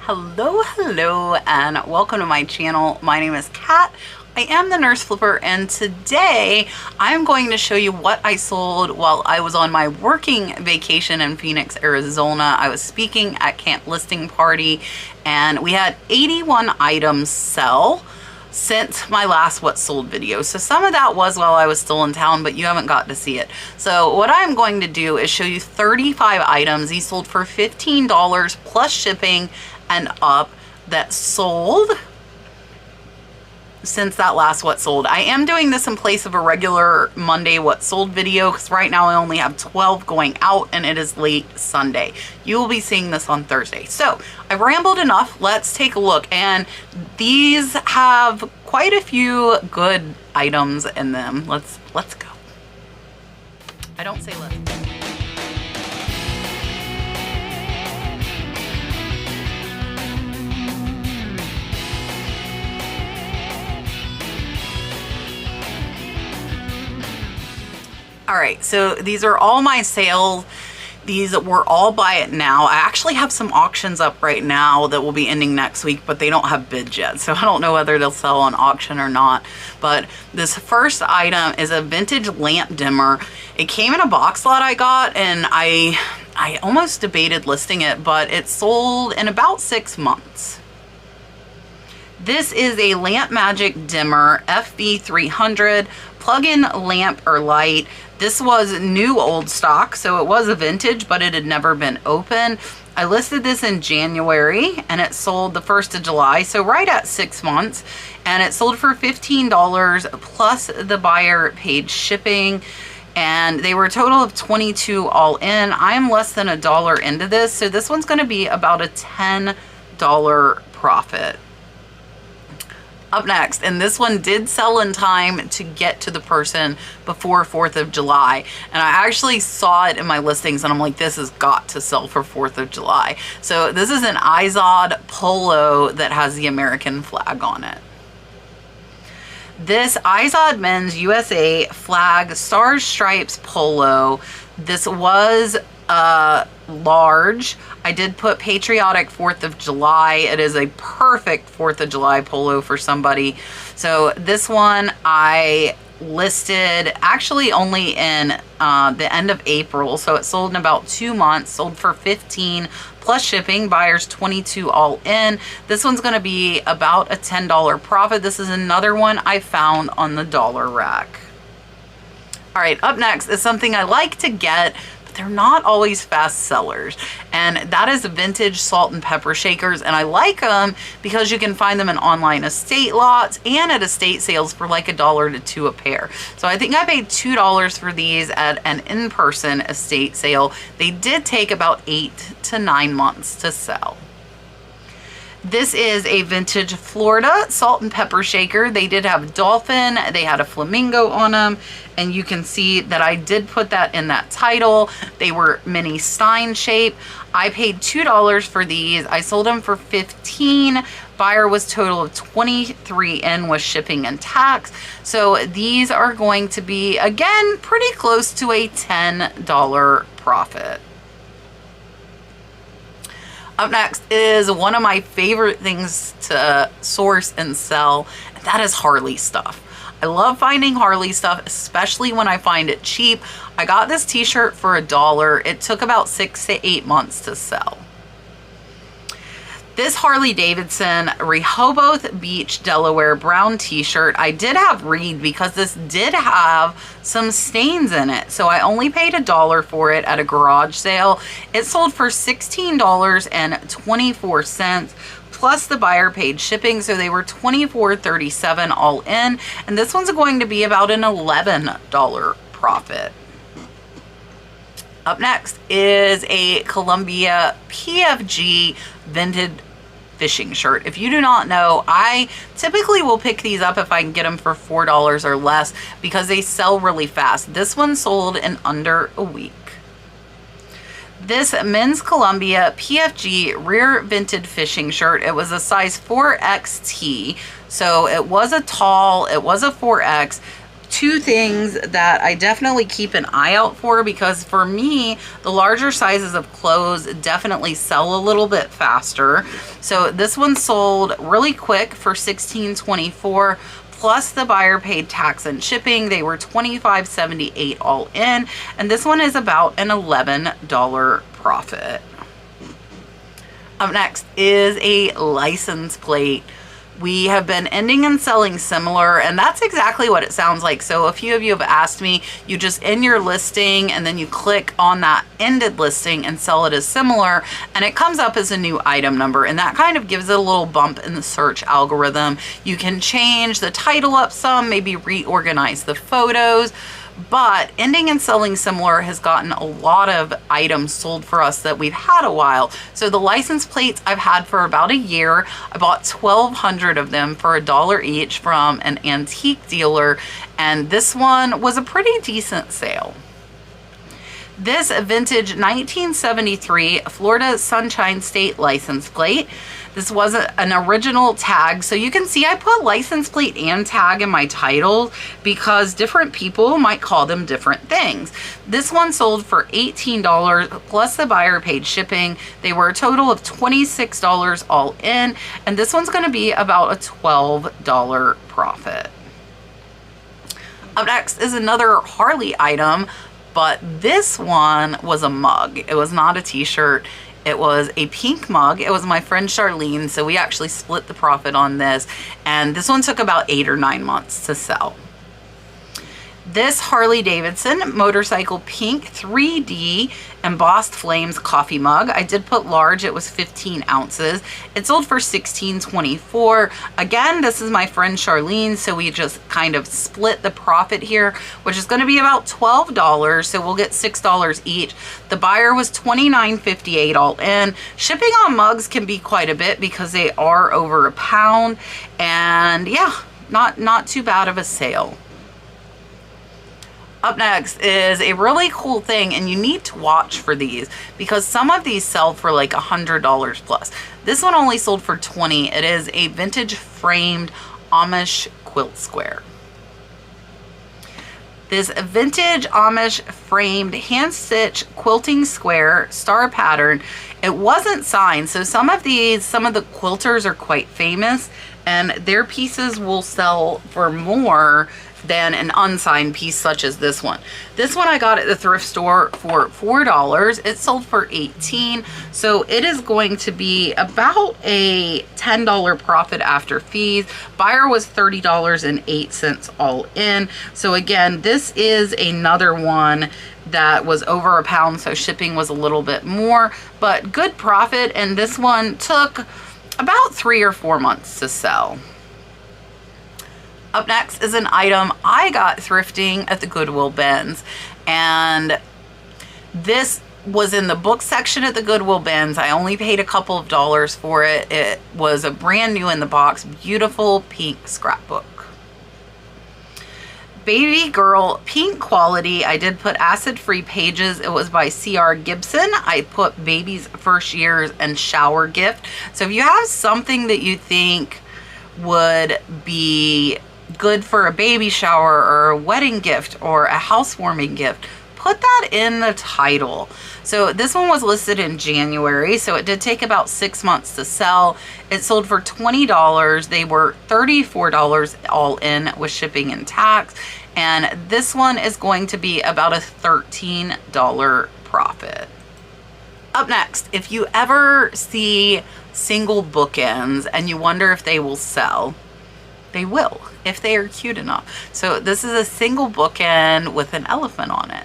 Hello, and welcome to my channel. My name is Kat. I am the Nurse Flipper, and today I'm going to show you what I sold while I was on my working vacation in Phoenix, Arizona. I was speaking at Camp Listing Party, and we had 81 items sell since my last what sold video. So some of that was while I was still in town, but you haven't got to see it. So what I'm going to do is show you 35 items. These sold for $15 plus shipping and up that sold since that last what sold. I am doing this in place of a regular Monday what sold video because right now I only have 12 going out and it is late Sunday. You will be seeing this on Thursday. So I've rambled enough. Let's take a look. And these have quite a few good items in them. Let's go. I don't say let's go. All right, so these are all my sales. These were all buy it now. I actually have some auctions up right now that will be ending next week, but they don't have bids yet. So I don't know whether they'll sell on auction or not. But this first item is a vintage lamp dimmer. It came in a box lot I got, and I almost debated listing it, but it sold in about 6 months. This is a Lamp Magic dimmer, FB300, plug-in lamp or light. This was new old stock, so it was a vintage, but it had never been open. I listed this in January, and it sold the 1st of July, so right at 6 months. And it sold for $15 plus the buyer paid shipping. And they were a total of $22 all in. I am less than $1 into this, so this one's gonna be about a $10 profit. Up next, and this one did sell in time to get to the person before 4th of July. And I actually saw it in my listings and I'm like, this has got to sell for 4th of July. So this is an Izod Polo that has the American flag on it. This Izod Men's USA flag Stars Stripes Polo. This was large. I did put patriotic 4th of July. It is a perfect 4th of July polo for somebody. So this one I listed actually only in the end of April. So it sold in about 2 months, sold for $15 plus shipping, buyers $22 all in. This one's going to be about a $10 profit. This is another one I found on the dollar rack. All right, up next is something I like to get, they're not always fast sellers, and that is vintage salt and pepper shakers. And I like them because you can find them in online estate lots and at estate sales for like $1 to $2 a pair. So I think I paid $2 for these at an in-person estate sale. They did take about 8 to 9 months to sell. This is a vintage Florida salt and pepper shaker. They did have dolphin, they had a flamingo on them, and you can see that I did put that in that title. They were mini Stein shape. I paid $2 for these. I sold them for $15. Buyer was total of $23 in with shipping and tax. So these are going to be, again, pretty close to a $10 profit. Up next is one of my favorite things to source and sell, and that is Harley stuff. I love finding Harley stuff, especially when I find it cheap. I got this t-shirt for $1. It took about 6 to 8 months to sell. This Harley-Davidson Rehoboth Beach, Delaware brown t-shirt, I did have read because this did have some stains in it. So I only paid $1 for it at a garage sale. It sold for $16.24 plus the buyer paid shipping. So they were $24.37 all in. And this one's going to be about an $11 profit. Up next is a Columbia PFG vintage fishing shirt. If you do not know, I typically will pick these up if I can get them for $4 or less because they sell really fast. This one sold in under a week. This men's Columbia PFG rear vented fishing shirt. It was a size 4XT, so it was a tall, it was a 4X. two things that I definitely keep an eye out for, because for me, the larger sizes of clothes definitely sell a little bit faster. So this one sold really quick for $16.24. Plus the buyer paid tax and shipping. They were $25.78 all in, and this one is about an $11 profit. Up next is a license plate. We have been ending and selling similar, and that's exactly what it sounds like. So a few of you have asked me, you just end your listing and then you click on that ended listing and sell it as similar, and it comes up as a new item number, and that kind of gives it a little bump in the search algorithm. You can change the title up some, maybe reorganize the photos, but ending and selling similar has gotten a lot of items sold for us that we've had a while. So the license plates I've had for about a year. I bought 1,200 of them for $1 each from an antique dealer, and this one was a pretty decent sale. This vintage 1973 Florida Sunshine State license plate. This was an original tag, so you can see I put license plate and tag in my title because different people might call them different things. This one sold for $18 plus the buyer paid shipping. They were a total of $26 all in, and this one's going to be about a $12 profit. Up next is another Harley item, but this one was a mug. It was not a t-shirt. It was a pink mug. It was my friend Charlene, so we actually split the profit on this, and this one took about 8 or 9 months to sell. This Harley-Davidson motorcycle pink 3D embossed flames coffee mug. I did put large. It was 15 ounces. It sold for $16.24. Again, this is my friend Charlene, so we just kind of split the profit here, which is going to be about $12, so we'll get $6 each. The buyer was $29.58 all in. Shipping on mugs can be quite a bit because they are over a pound, and yeah, not too bad of a sale. Up next is a really cool thing, and you need to watch for these because some of these sell for like $100 plus. This one only sold for $20. It is a vintage framed Amish quilt square. This vintage Amish framed hand stitch quilting square star pattern. It wasn't signed, so some of the quilters are quite famous, and their pieces will sell for more than an unsigned piece such as this one. This one I got at the thrift store for $4. It sold for $18, so it is going to be about a $10 profit after fees. Buyer was $30.08 all in. So again, this is another one that was over a pound, so shipping was a little bit more, but good profit, and this one took about 3 or 4 months to sell. Up next is an item I got thrifting at the Goodwill bins, and this was in the book section at the Goodwill bins. I only paid a couple of dollars for it. It was a brand new in the box, beautiful pink scrapbook. Baby girl pink quality. I did put acid-free pages. It was by C.R. Gibson. I put baby's first years and shower gift. So if you have something that you think would be good for a baby shower or a wedding gift or a housewarming gift, put that in the title. So this one was listed in January, so it did take about 6 months to sell. It sold for $20. They were $34 all in with shipping and tax, and this one is going to be about a $13 profit. Up next, if you ever see single bookends and you wonder if they will sell, they will, if they are cute enough. So this is a single bookend with an elephant on it.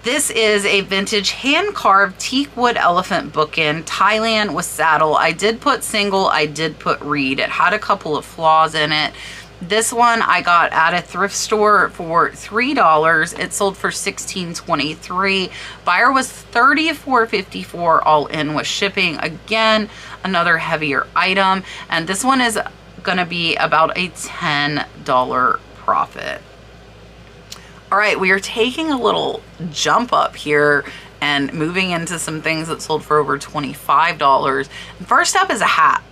This is a vintage hand-carved teak wood elephant bookend, Thailand with saddle. I did put single, I did put reed. It had a couple of flaws in it. This one I got at a thrift store for $3. It sold for $16.23. Buyer was $34.54 all in with shipping. Again, another heavier item. And this one is going to be about a $10 profit. All right, we are taking a little jump up here and moving into some things that sold for over $25. First up is a hat.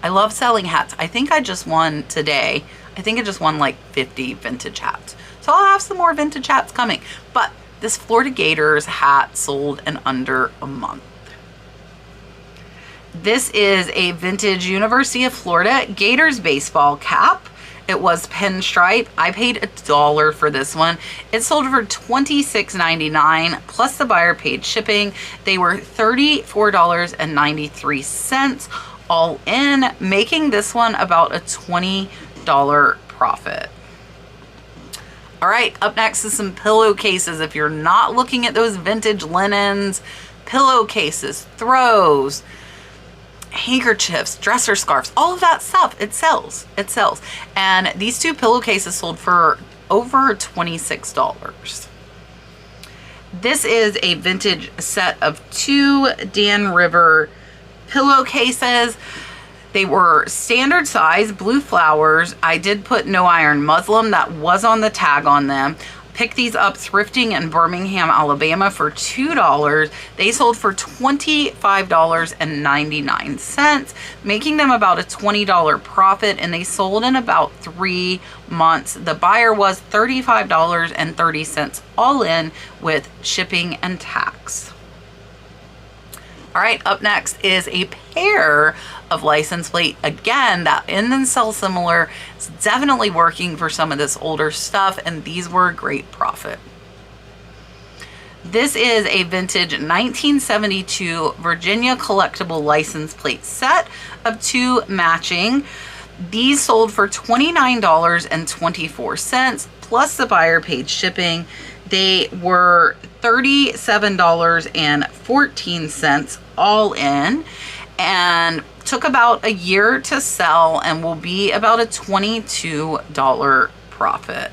I love selling hats. I think I just won today. I I think it just won like 50 vintage hats. So I'll have some more vintage hats coming. But this Florida Gators hat sold in under a month. This is a vintage University of Florida Gators baseball cap. It was pinstripe. I paid $1 for this one. It sold for $26.99 plus the buyer paid shipping. They were $34.93 all in, making this one about a $20 profit. All right, up next is some pillowcases. If you're not looking at those vintage linens, pillowcases, throws, handkerchiefs, dresser scarves, all of that stuff, it sells. And these two pillowcases sold for over $26. This is a vintage set of 2 Dan River pillowcases. They were standard size, blue flowers. I did put no iron muslin, that was on the tag on them. Picked these up thrifting in Birmingham, Alabama for $2. They sold for $25.99, making them about a $20 profit, and they sold in about 3 months. The buyer was $35.30 all in with shipping and tax. All right, up next is a pair of license plate. Again, that in and sell similar. It's definitely working for some of this older stuff, and these were a great profit. This is a vintage 1972 Virginia collectible license plate set of 2 matching. These sold for $29.24 plus the buyer paid shipping. They were $37.14 all in, and took about a year to sell and will be about a $22 profit.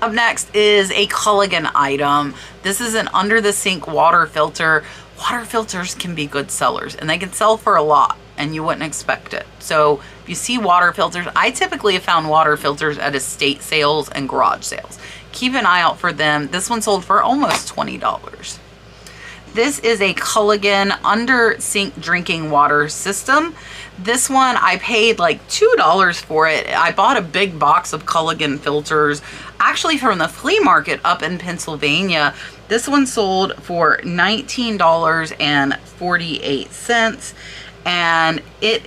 Up next is a Culligan item. This is an under the sink water filter. Water filters can be good sellers, and they can sell for a lot, and you wouldn't expect it. So if you see water filters, I typically have found water filters at estate sales and garage sales. Keep an eye out for them. This one sold for almost $20. This is a Culligan under sink drinking water system. This one I paid like $2 for it. I bought a big box of Culligan filters, actually from the flea market up in Pennsylvania. This one sold for $19.48, and it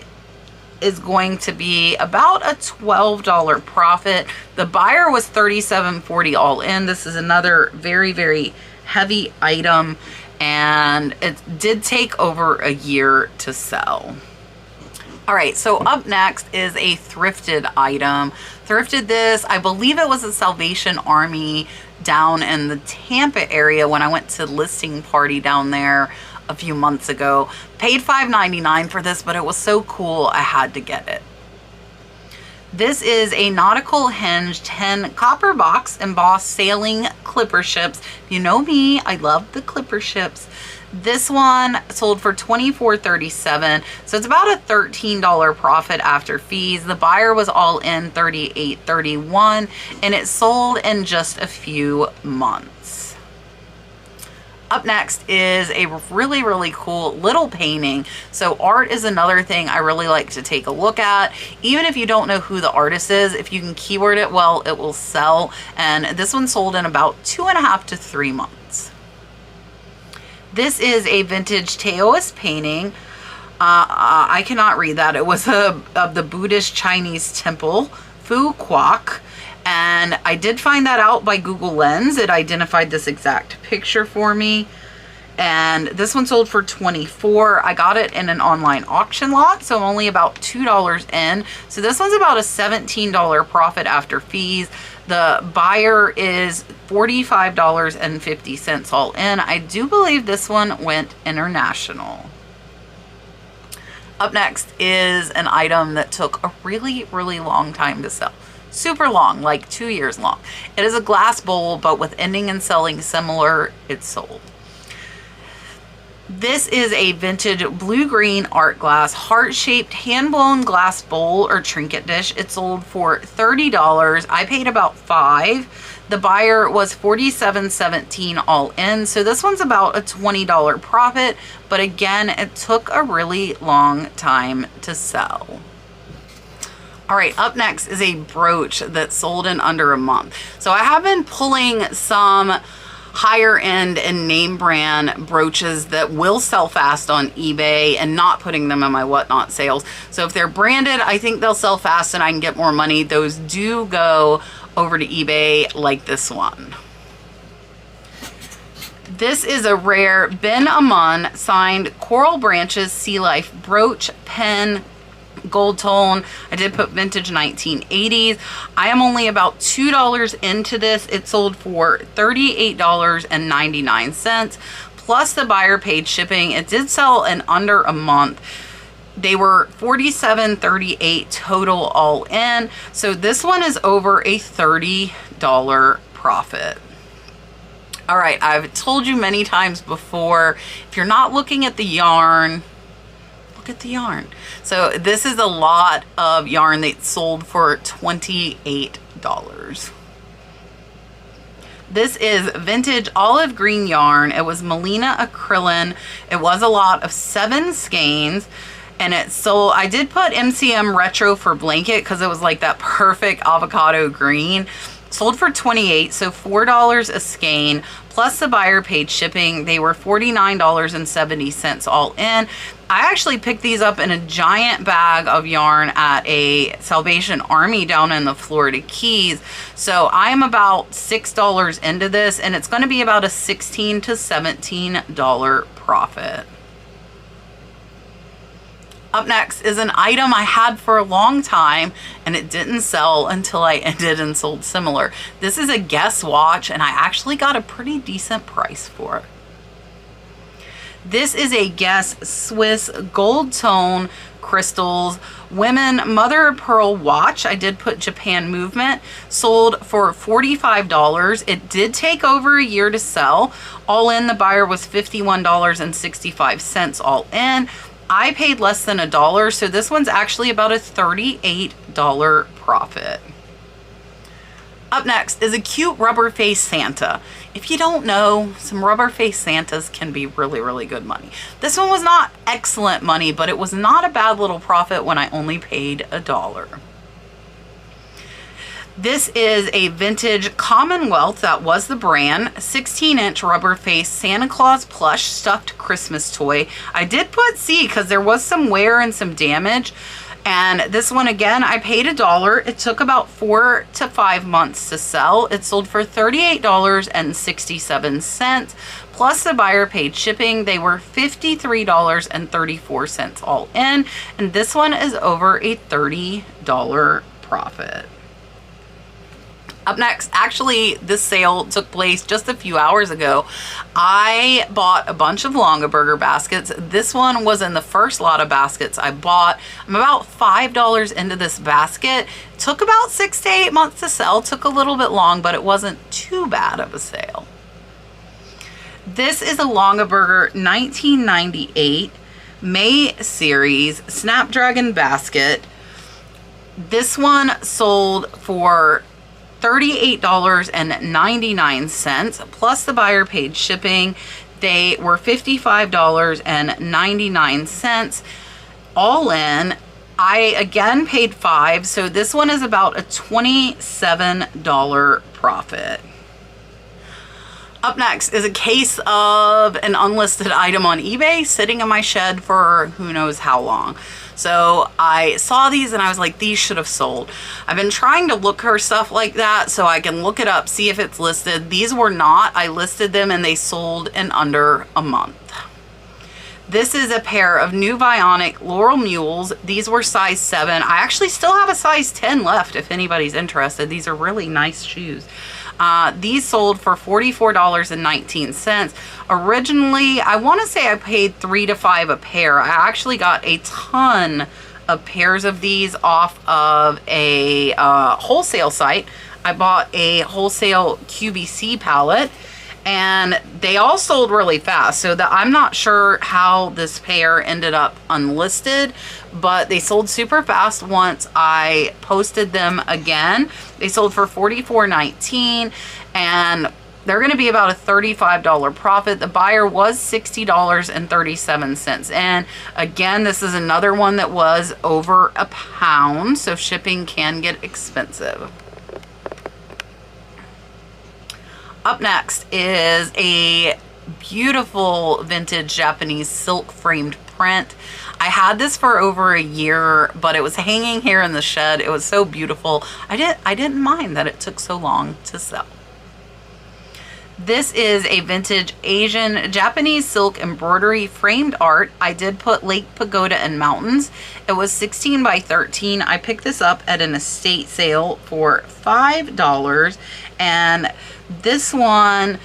is going to be about a $12 profit. The buyer was $37.40 all in. This is another very, very heavy item, and it did take over a year to sell. All right, so up next is a thrifted item. Thrifted this, I believe it was a Salvation Army down in the Tampa area when I went to listing party down there a few months ago. Paid $5.99 for this, but it was so cool I had to get it. This is a nautical hinge 10 copper box embossed sailing clipper ships. If you know me, I love the clipper ships. This one sold for $24.37, so it's about a $13 profit after fees. The buyer was all in $38.31, and it sold in just a few months. Up next is a really, really cool little painting. So art is another thing I really like to take a look at. Even if you don't know who the artist is, if you can keyword it well, it will sell. And this one sold in about 2.5 to 3 months. This is a vintage Taos painting. I cannot read that. It was of the Buddhist Chinese temple, Phu Quoc. And I did find that out by Google Lens. It identified this exact picture for me. And this one sold for $24. I got it in an online auction lot, so only about $2 in. So this one's about a $17 profit after fees. The buyer is $45.50 all in. I do believe this one went international. Up next is an item that took a really, really long time to sell. Super long, like 2 years long. It is a glass bowl, but with ending and selling similar, it's sold. This is a vintage blue-green art glass heart-shaped hand-blown glass bowl or trinket dish. It sold for $30. I paid about $5. The buyer was $47.17 all in. So this one's about a $20 profit, but again, it took a really long time to sell. All right, up next is a brooch that sold in under a month. So I have been pulling some higher end and name brand brooches that will sell fast on eBay and not putting them in my whatnot sales. So if they're branded, I think they'll sell fast and I can get more money. Those do go over to eBay, like this one. This is a rare Ben Amon signed Coral Branches Sea Life brooch pen, gold tone. I did put vintage 1980s. I am only about $2 into this. It sold for $38.99 plus the buyer paid shipping. It did sell in under a month. They were $47.38 total all in. So this one is over a $30 profit. All right, I've told you many times before, if you're not looking at the yarn, look at the yarn. So this is a lot of yarn that sold for $28. This is vintage olive green yarn. It was Melina acrylic. It was a lot of 7 skeins. And it sold, I did put MCM retro for blanket because it was like that perfect avocado green. Sold for $28, so $4 a skein, plus the buyer paid shipping. They were $49.70 all in. I actually picked these up in a giant bag of yarn at a Salvation Army down in the Florida Keys. So I'm about $6 into this, and it's going to be about a $16 to $17 profit. Up next is an item I had for a long time and it didn't sell until I ended and sold similar. This is a Guess watch and I actually got a pretty decent price for it. This is a Guess Swiss gold tone crystals women mother of pearl watch. I did put Japan movement. Sold for $45. It did take over a year to sell. All in, the buyer was $51.65 all in. I paid less than $1, so this one's actually about a $38 profit. Up next is a cute rubber face Santa. If you don't know, some rubber face Santas can be really, really good money. This one was not excellent money, but it was not a bad little profit when I only paid $1. This is a vintage Commonwealth, that was the brand, 16-inch rubber face Santa Claus plush stuffed Christmas toy. I did put C because there was some wear and some damage. And this one, again, I paid $1. It took about 4 to 5 months to sell. It sold for $38.67. Plus the buyer paid shipping. They were $53.34 all in. And this one is over a $30 profit. Up next, actually, this sale took place just a few hours ago. I bought a bunch of Longaberger baskets. This one was in the first lot of baskets I bought. I'm about $5 into this basket. It took about 6 to 8 months to sell. Took a little bit long, but it wasn't too bad of a sale. This is a Longaberger 1998 May series Snapdragon basket. This one sold for $38.99 plus the buyer paid shipping. They were $55.99 all in. I again paid $5, so this one is about a $27 profit. Up next is a case of an unlisted item on eBay sitting in my shed for who knows how long. So I saw these and I was like, these should have sold. I've been trying to look for stuff like that so I can look it up, see if it's listed. These were not. I listed them and they sold in under a month. This is a pair of new Bionic Laurel mules. These were size 7. I actually still have a size 10 left if anybody's interested. These are really nice shoes. These sold for $44.19. Originally, I want to say I paid $3 to $5 a pair. I actually got a ton of pairs of these off of a wholesale site. I bought a wholesale QVC pallet and they all sold really fast. So I'm not sure how this pair ended up unlisted, but they sold super fast once I posted them again. They sold for $44.19 and they're going to be about a $35 profit. The buyer was $60.37. And again, this is another one that was over a pound, so shipping can get expensive. Up next is a beautiful vintage Japanese silk framed print. I had this for over a year, but it was hanging here in the shed. It was so beautiful. I didn't mind that it took so long to sell. This is a vintage Asian Japanese silk embroidery framed art. I did put Lake Pagoda and mountains. It was 16 by 13. I picked this up at an estate sale for $5, and this one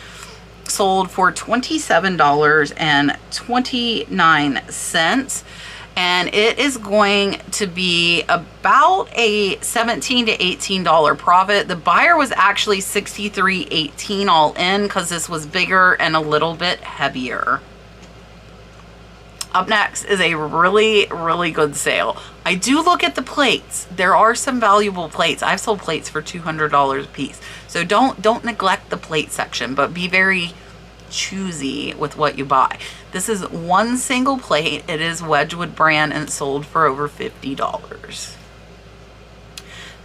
sold for $27.29. And it is going to be about a $17 to $18 profit. The buyer was actually $63.18 all in because this was bigger and a little bit heavier. Up next is a really, really good sale. I do look at the plates. There are some valuable plates. I've sold plates for $200 a piece. So don't neglect the plate section, but be very choosy with what you buy. This is one single plate. It is Wedgwood brand and it sold for over $50.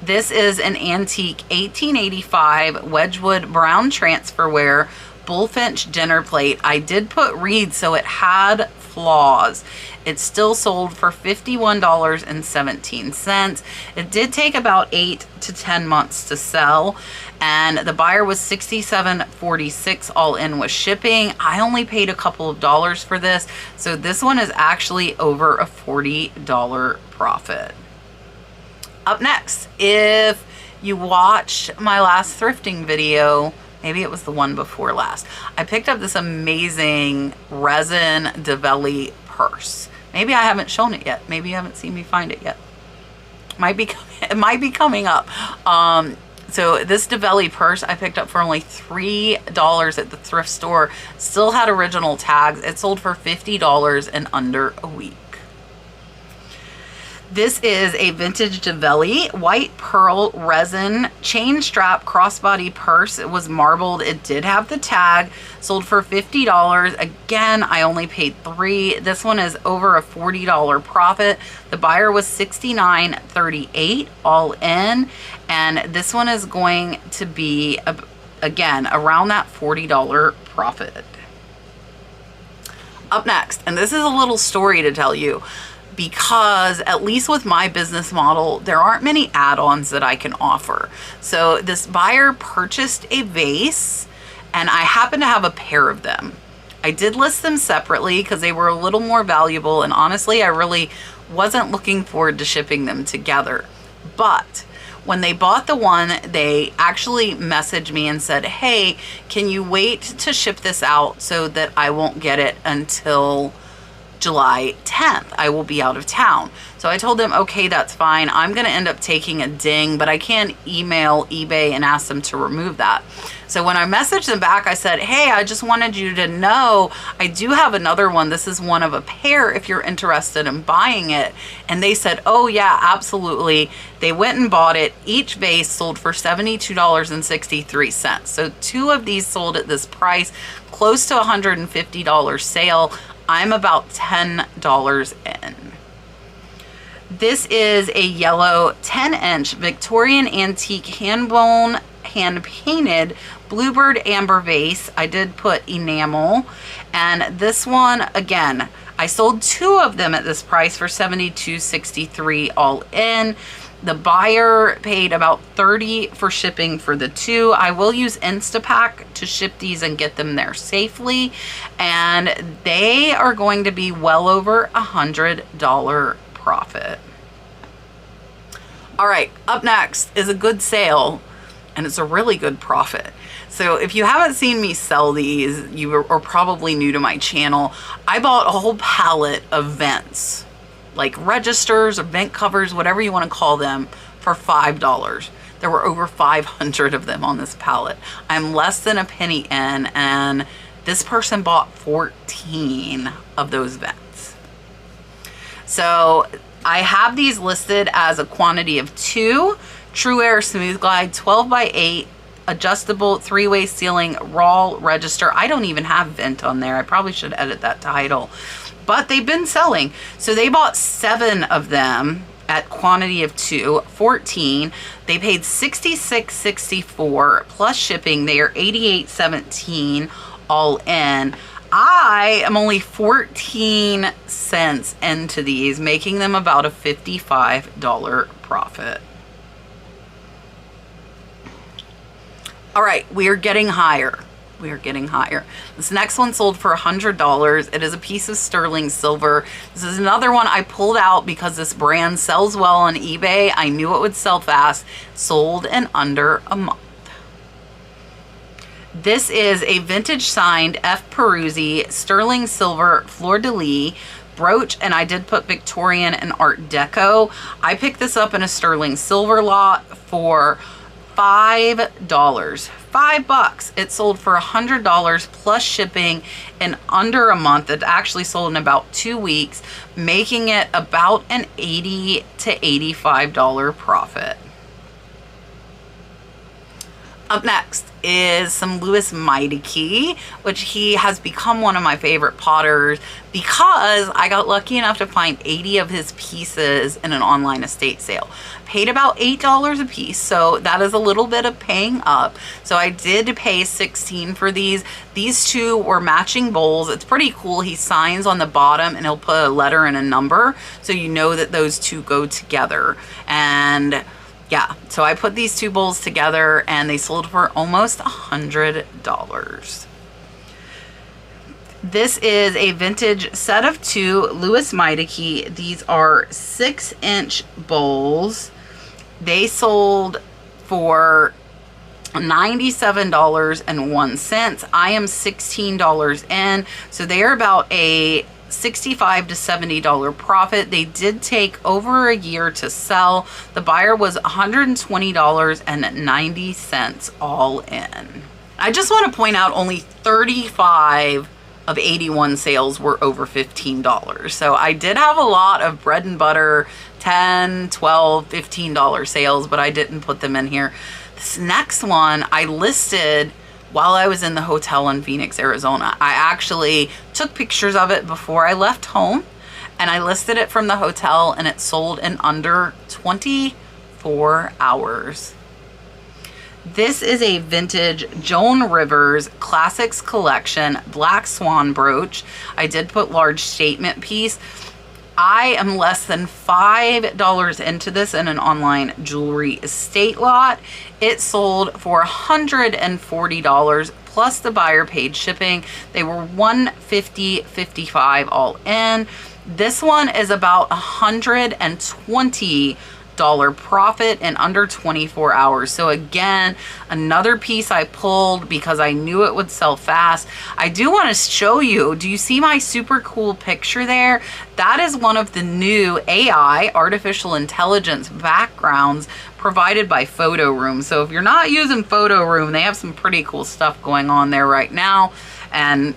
This is an antique 1885 Wedgwood brown transferware bullfinch dinner plate. I did put reed, so it had flaws. It still sold for $51.17. It did take about 8 to 10 months to sell, and the buyer was $67.46 all in with shipping. I only paid a couple of dollars for this, so this one is actually over a $40 profit. Up next, if you watched my last thrifting video, maybe it was the one before last, I picked up this amazing resin Develli purse. Maybe I haven't shown it yet. Maybe you haven't seen me find it yet. It might be coming up. So this Develli purse I picked up for only $3 at the thrift store. Still had original tags. It sold for $50 in under a week. This is a vintage Develli white pearl resin chain strap crossbody purse. It was marbled. It did have the tag. Sold for $50. Again, I only paid $3. This one is over a $40 profit. The buyer was $69.38 all in, and this one is going to be again around that $40 profit. Up next, and this is a little story to tell you, because at least with my business model, there aren't many add-ons that I can offer. So this buyer purchased a vase, and I happen to have a pair of them. I did list them separately because they were a little more valuable, and honestly, I really wasn't looking forward to shipping them together. But when they bought the one, they actually messaged me and said, hey, can you wait to ship this out so that I won't get it until July 10th. I will be out of town. So I told them, okay, that's fine. I'm going to end up taking a ding, but I can email eBay and ask them to remove that. So when I messaged them back, I said, hey, I just wanted you to know I do have another one. This is one of a pair if you're interested in buying it. And they said, oh yeah, absolutely. They went and bought it. Each vase sold for $72.63. So 2 of these sold at this price, close to $150 sale. I'm about $10 in. This is a yellow 10-inch Victorian antique hand-blown, hand-painted bluebird amber vase. I did put enamel, and this one, again, I sold 2 of them at this price for $72.63 all in. The buyer paid about $30 for shipping for the 2. I will use Instapack to ship these and get them there safely, and they are going to be well over $100 profit. All right, up next is a good sale, and it's a really good profit. So if you haven't seen me sell these, you are probably new to my channel. I bought a whole pallet of vents, like registers or vent covers, whatever you want to call them, for $5. There were over 500 of them on this pallet. I'm less than a penny in, and this person bought 14 of those vents. So I have these listed as a quantity of 2 True Air Smooth Glide 12 by 8 adjustable three-way ceiling raw register. I don't even have vent on there. I probably should edit that title, but they've been selling. So they bought 7 of them at quantity of 2, 14. They paid $66.64 plus shipping. They are $88.17 all in. I am only 14 cents into these, making them about a $55 profit. All right, we are getting higher. We are getting higher. This next one sold for $100. It is a piece of sterling silver. This is another one I pulled out because this brand sells well on eBay. I knew it would sell fast. Sold in under a month. This is a vintage signed F. Peruzzi sterling silver fleur-de-lis brooch, and I did put Victorian and Art Deco. I picked this up in a sterling silver lot for $5. $5. It sold for $100 plus shipping in under a month. It actually sold in about 2 weeks, making it about an $80 to $85 profit. Up next is some Louis Meideke, which he has become one of my favorite potters because I got lucky enough to find 80 of his pieces in an online estate sale. Paid about $8 a piece, so that is a little bit of paying up. So I did pay $16 for these. These two were matching bowls. It's pretty cool. He signs on the bottom and he'll put a letter and a number, so you know that those two go together. And yeah, so I put these two bowls together and they sold for almost $100. This is a vintage set of 2 Louis Meideke. These are 6-inch bowls. They sold for $97.01. I am $16 in, so they are about a $65 to $70 profit. They did take over a year to sell. The buyer was $120.90 all in. I just want to point out only 35 of 81 sales were over $15. So I did have a lot of bread and butter $10, $12, $15 sales, but I didn't put them in here. This next one I listed while I was in the hotel in Phoenix, Arizona. I actually took pictures of it before I left home and I listed it from the hotel, and it sold in under 24 hours. This is a vintage Joan Rivers Classics Collection Black Swan brooch. I did put large statement piece. I am less than $5 into this in an online jewelry estate lot. It sold for $140 plus the buyer paid shipping. They were $150.55 all in. This one is about $120 profit in under 24 hours. So again, another piece I pulled because I knew it would sell fast. I do want to show you, do you see my super cool picture there? That is one of the new AI, artificial intelligence backgrounds provided by Photo Room. So if you're not using Photo Room, they have some pretty cool stuff going on there right now. And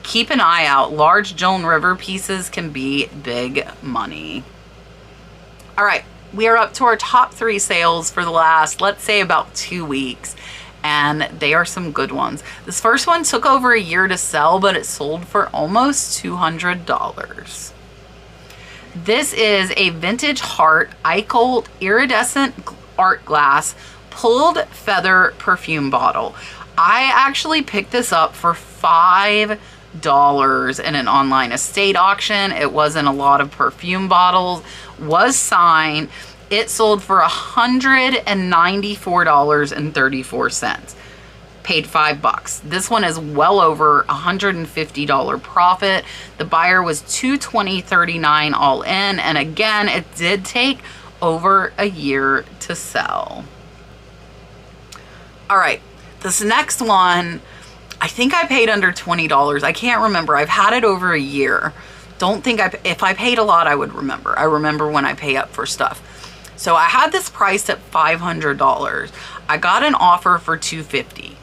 keep an eye out. Large Joan River pieces can be big money. All right. We are up to our top 3 sales for the last, let's say, about 2 weeks, and they are some good ones. This first one took over a year to sell, but it sold for almost $200. This is a vintage heart Eichelt iridescent art glass pulled feather perfume bottle. I actually picked this up for $5 in an online estate auction. It wasn't a lot of perfume bottles, was signed. It sold for $194.34. Paid $5. This one is well over $150 profit. The buyer was $220.39 all in, and again, it did take over a year to sell. All right, this next one, I think I paid under $20. I can't remember. I've had it over a year. Don't think if I paid a lot, I would remember. I remember when I pay up for stuff. So I had this priced at $500. I got an offer for $250.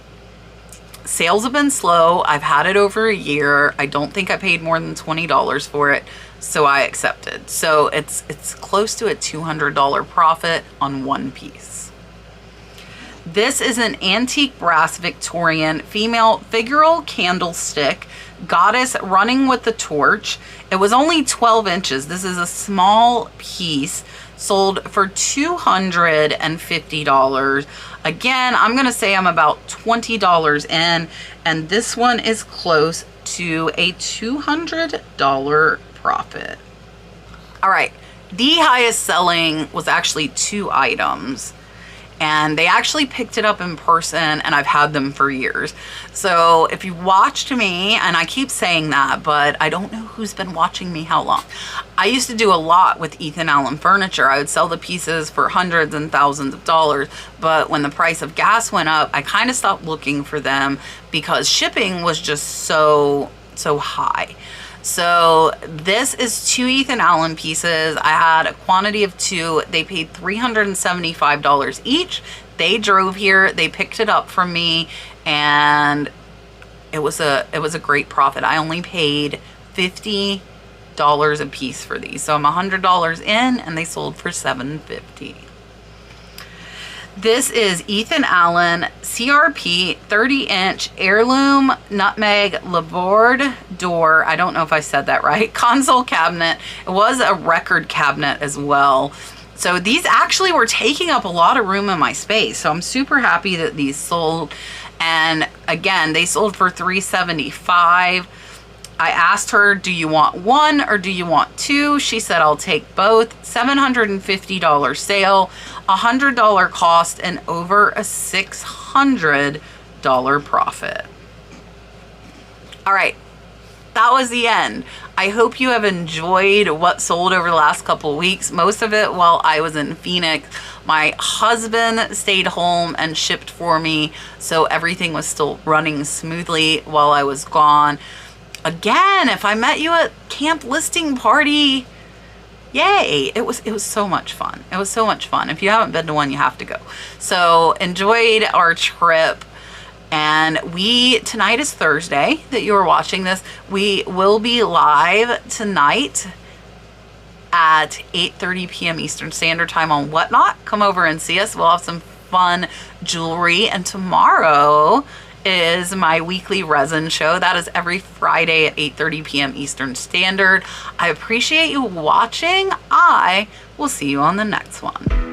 Sales have been slow. I've had it over a year. I don't think I paid more than $20 for it, so I accepted. So it's close to a $200 profit on one piece. This is an antique brass Victorian female figural candlestick goddess running with the torch. It was only 12 inches. This is a small piece, sold for $250. Again, I'm gonna say I'm about $20 in, and this one is close to a $200 profit. All right, the highest selling was actually 2 items, and they actually picked it up in person, and I've had them for years. So if you watched me, and I keep saying that, but I don't know who's been watching me how long. I used to do a lot with Ethan Allen furniture. I would sell the pieces for hundreds and thousands of dollars, but when the price of gas went up, I kind of stopped looking for them because shipping was just so high. So this is 2 Ethan Allen pieces. I had a quantity of 2. They paid $375 each. They drove here, they picked it up from me, and it was a great profit. I only paid $50 a piece for these. So I'm $100 in, and they sold for $750. This is Ethan Allen CRP 30-inch heirloom nutmeg laborde door. I don't know if I said that right. Console cabinet. It was a record cabinet as well. So these actually were taking up a lot of room in my space. So I'm super happy that these sold. And again, they sold for $375. I asked her, do you want 1 or do you want 2? She said, I'll take both. $750 sale, $100 cost, and over a $600 profit. All right, that was the end. I hope you have enjoyed what sold over the last couple of weeks. Most of it while I was in Phoenix. My husband stayed home and shipped for me, so everything was still running smoothly while I was gone. Again, if I met you at camp listing party, yay, it was so much fun. It was so much fun. If you haven't been to one, you have to go. So enjoyed our trip. And tonight is Thursday that you are watching this. We will be live tonight at 8:30 p.m. Eastern Standard Time on Whatnot. Come over and see us. We'll have some fun jewelry. And tomorrow is my weekly resin show. That is every Friday at 8:30 p.m. Eastern Standard. I appreciate you watching. I will see you on the next one.